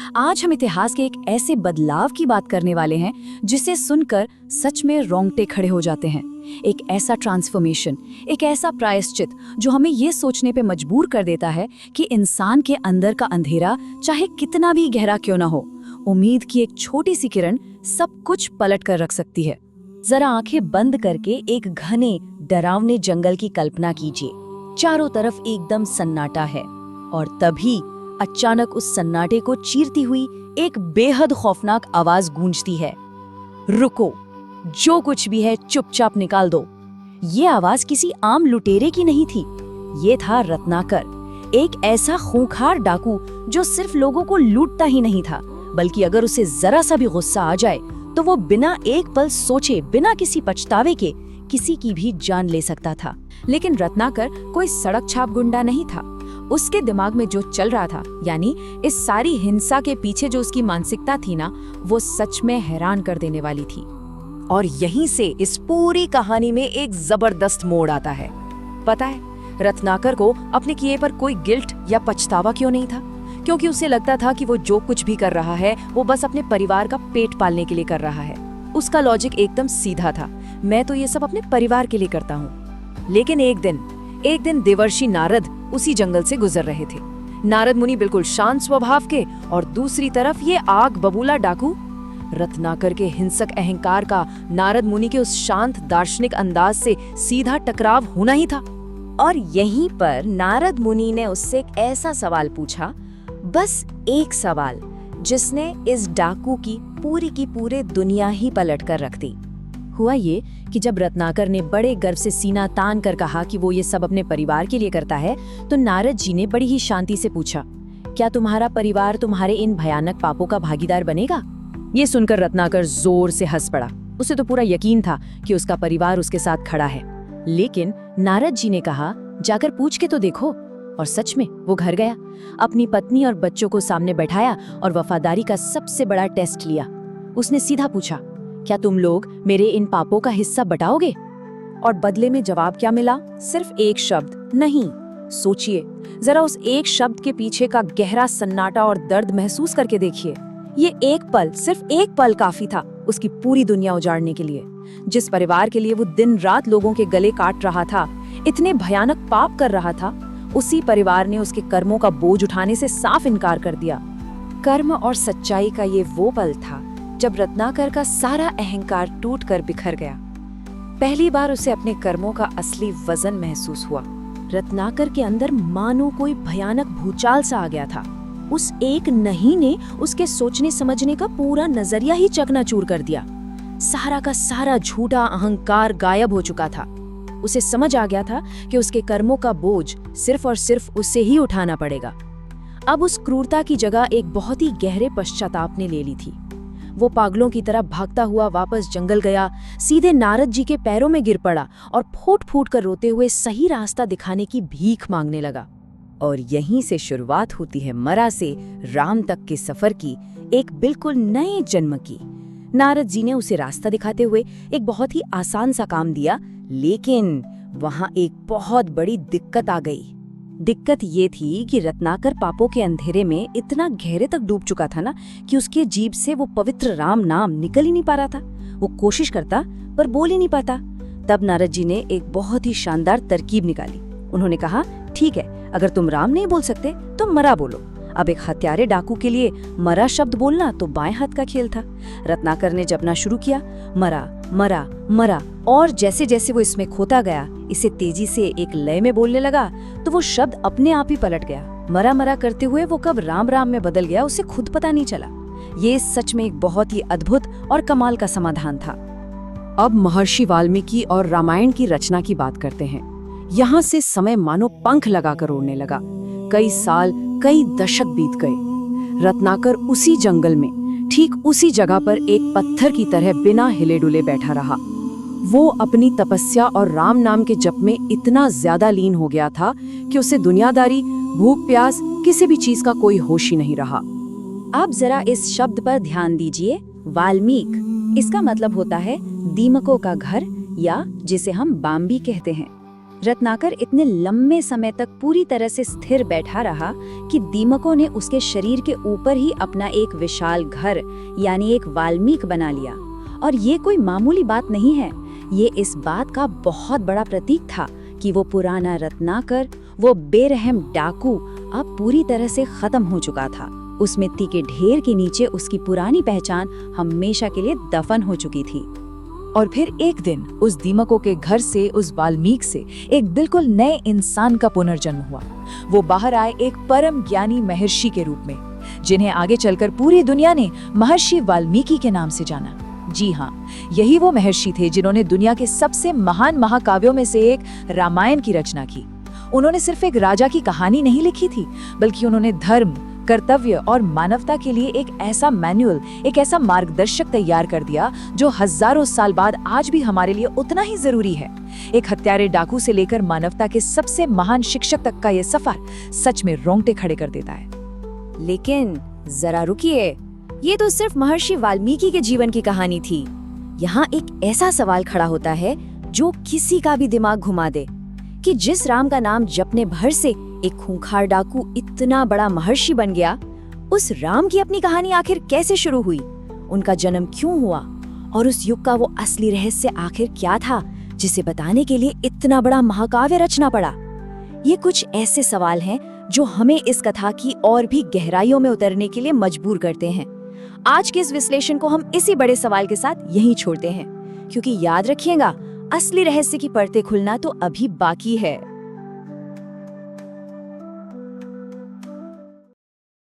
आज हम इतिहास के एक ऐसे बदलाव की बात करने वाले हैं जिसे सुनकर सच में रोंगटे खड़े हो जाते हैं। एक ऐसा ट्रांसफॉर्मेशन, एक ऐसा प्रायश्चित जो हमें ये सोचने पे मजबूर कर देता है कि इंसान के अंदर का अंधेरा चाहे कितना भी गहरा क्यों ना हो, उम्मीद की एक छोटी सी किरण सब कुछ पलट कर रख सकती है। जरा आंखें बंद करके एक घने डरावने जंगल की कल्पना कीजिए। चारों तरफ एकदम सन्नाटा है और तभी अचानक उस सन्नाटे को चीरती हुई एक बेहद खौफनाक आवाज गूंजती है, रुको, जो कुछ भी है चुपचाप निकाल दो। ये आवाज किसी आम लुटेरे की नहीं थी, ये था रत्नाकर, एक ऐसा खूंखार डाकू जो सिर्फ लोगों को लूटता ही नहीं था, बल्कि अगर उसे जरा सा भी गुस्सा आ जाए तो वो बिना एक पल सोचे, बिना किसी पछतावे के किसी की भी जान ले सकता था। लेकिन रत्नाकर कोई सड़क छाप गुंडा नहीं था। उसके दिमाग में जो चल रहा था, यानी इस सारी हिंसा के पीछे जो उसकी मानसिकता थी ना, वो सच में हैरान कर देने वाली थी। और यहीं से इस पूरी कहानी में एक जबरदस्त मोड़ आता है। पता है, रत्नाकर को अपने किए पर कोई गिल्ट या पछतावा क्यों नहीं था? क्योंकि उसे लगता था कि वो जो कुछ भी कर रहा है वो बस अपने परिवार का पेट पालने के लिए कर रहा है। उसका लॉजिक एकदम सीधा था, मैं तो ये सब अपने परिवार के लिए करता हूँ। लेकिन एक दिन देवर्षि नारद उसी जंगल से गुजर रहे थे। नारद मुनि बिल्कुल शांत स्वभाव के, और दूसरी तरफ ये आग बबूला डाकू। रत्नाकर के हिंसक अहंकार का नारद मुनि के उस शांत दार्शनिक अंदाज से सीधा टकराव होना ही था। और यहीं पर नारद मुनि ने उससे एक ऐसा सवाल पूछा, बस एक सवाल, जिसने इस डाकू की पूरी दुनिया ही पलट कर रख दी। हुआ ये कि जब रत्नाकर ने बड़े गर्व से सीना तान कर कहा कि वो ये सब अपने परिवार के लिए करता है, तो नारद जी ने बड़ी ही शांति से पूछा, क्या तुम्हारा परिवार तुम्हारे इन भयानक पापों का भागीदार बनेगा? ये सुनकर रत्नाकर जोर से हंस पड़ा। उसे तो पूरा यकीन था कि उसका परिवार उसके साथ खड़ा है। लेकिन नारद जी ने कहा, जाकर पूछ के तो देखो। और सच में वो घर गया, अपनी पत्नी और बच्चों को सामने बैठाया और वफादारी का सबसे बड़ा टेस्ट लिया। उसने सीधा पूछा, क्या तुम लोग मेरे इन पापों का हिस्सा बटाओगे? और बदले में जवाब क्या मिला? सिर्फ एक शब्द, नहीं। सोचिए जरा, उस एक शब्द के पीछे का गहरा सन्नाटा और दर्द महसूस करके देखिए। ये एक पल, सिर्फ एक पल काफी था उसकी पूरी दुनिया उजाड़ने के लिए। जिस परिवार के लिए वो दिन रात लोगों के गले काट रहा था, इतने भयानक पाप कर रहा था, उसी परिवार ने उसके कर्मों का बोझ उठाने से साफ इनकार कर दिया। कर्म और सच्चाई का ये वो पल था जब रत्नाकर का सारा अहंकार टूट कर बिखर गया। पहली बार उसे अपने कर्मों का असली वजन महसूस हुआ। रत्नाकर के अंदर मानो कोई भयानक भूचाल सा आ गया था। उस एक नहीं ने उसके सोचने समझने का पूरा नजरिया ही चकनाचूर कर दिया। सारा का सारा झूठा अहंकार गायब हो चुका था। उसे समझ आ गया था कि उसके कर्मों का बोझ सिर्फ और सिर्फ उसे ही उठाना पड़ेगा। अब उस क्रूरता की जगह एक बहुत ही गहरे पश्चाताप ने ले ली थी। वो पागलों की तरह भागता हुआ वापस जंगल गया, सीधे नारद जी के पैरों में गिर पड़ा और फूट फूट कर रोते हुए सही रास्ता दिखाने की भीख मांगने लगा। और यहीं से शुरुआत होती है मरा से राम तक के सफर की, एक बिल्कुल नए जन्म की। नारद जी ने उसे रास्ता दिखाते हुए एक बहुत ही आसान सा काम दिया, लेकिन वहां एक बहुत बड़ी दिक्कत आ गई। दिक्कत ये थी कि रत्नाकर पापों के अंधेरे में इतना गहरे तक डूब चुका था ना कि उसके जीभ से वो पवित्र राम नाम निकल ही नहीं पा रहा था। वो कोशिश करता पर बोल ही नहीं पाता। तब नारद जी ने एक बहुत ही शानदार तरकीब निकाली। उन्होंने कहा, ठीक है, अगर तुम राम नहीं बोल सकते तो मरा बोलो। अब एक हत्यारे डाकू के लिए मरा शब्द बोलना तो बाएं हाथ का खेल था। रत्नाकर ने जपना शुरू किया, मरा मरा मरा, और जैसे जैसे वो इसमें खोता गया, इसे तेजी से एक लय में बोलने लगा, तो वो शब्द अपने आप ही पलट गया। मरा मरा करते हुए वो कब राम राम में बदल गया, उसे खुद पता नहीं चला। ये सच में एक बहुत ही अद्भुत और कमाल का समाधान था। अब महर्षि वाल्मीकि और रामायण की रचना की बात करते हैं। यहाँ से समय मानो पंख लगाकर उड़ने लगा। कई साल, कई दशक बीत गए। रत्नाकर उसी जंगल में, ठीक उसी जगह पर एक पत्थर की तरह बिना हिले डुले बैठा रहा। वो अपनी तपस्या और राम नाम के जप में इतना ज्यादा लीन हो गया था कि उसे दुनियादारी, भूख प्यास, किसी भी चीज का कोई होश ही नहीं रहा। अब जरा इस शब्द पर ध्यान दीजिए, वाल्मीकि। इसका मतलब होता है दीमकों का घर, या जिसे हम बाम्बी कहते हैं। रत्नाकर इतने लंबे समय तक पूरी तरह से स्थिर बैठा रहा कि दीमकों ने उसके शरीर के ऊपर ही अपना एक विशाल घर यानी एक वाल्मीकि बना लिया। और ये कोई मामूली बात नहीं है, ये इस बात का बहुत बड़ा प्रतीक था कि वो पुराना रत्नाकर, वो बेरहम डाकू अब पूरी तरह से खत्म हो चुका था। उस मिट्टी के ढेर के नीचे उसकी पुरानी पहचान हमेशा के लिए दफन हो चुकी थी। और फिर एक दिन उस दीमकों के घर से, उस वाल्मीकि से एक बिल्कुल नए इंसान का पुनर्जन्म हुआ। वो बाहर आए एक परम ज्ञानी महर्षि के रूप में, जिन्हें आगे चलकर पूरी दुनिया ने महर्षि वाल्मीकि के नाम से जाना। जी हाँ, यही वो महर्षि थे जिन्होंने दुनिया के सबसे महान महाकाव्यों में से एक रामायण की रचना की। उन्होंने सिर्फ एक राजा की कहानी नहीं लिखी थी, बल्कि उन्होंने धर्म, कर्तव्य और मानवता के लिए एक ऐसा मैनुअल, एक ऐसा मार्गदर्शक तैयार कर दिया जो हजारों साल बाद आज भी हमारे लिए उतना ही जरूरी है। एक हत्यारे डाकू से लेकर मानवता के सबसे महान शिक्षक तक का ये सफर सच में रोंगटे खड़े कर देता है। लेकिन जरा रुकिए, ये तो सिर्फ महर्षि वाल्मीकि के जीवन की कहानी थी। यहाँ एक ऐसा सवाल खड़ा होता है जो किसी का भी दिमाग घुमा दे कि जिस राम का नाम जपने भर से एक खूंखार डाकू इतना बड़ा महर्षि बन गया, उस राम की अपनी कहानी आखिर कैसे शुरू हुई, उनका जन्म क्यों हुआ और उस युग का वो असली रहस्य आखिर क्या था जिसे बताने के लिए इतना बड़ा महाकाव्य रचना पड़ा। ये कुछ ऐसे सवाल हैं जो हमें इस कथा की और भी गहराइयों में उतरने के लिए मजबूर करते हैं। आज के इस विश्लेषण को हम इसी बड़े सवाल के साथ यहीं छोड़ते हैं, क्योंकि याद रखिएगा, असली रहस्य की परतें खुलना तो अभी बाकी है।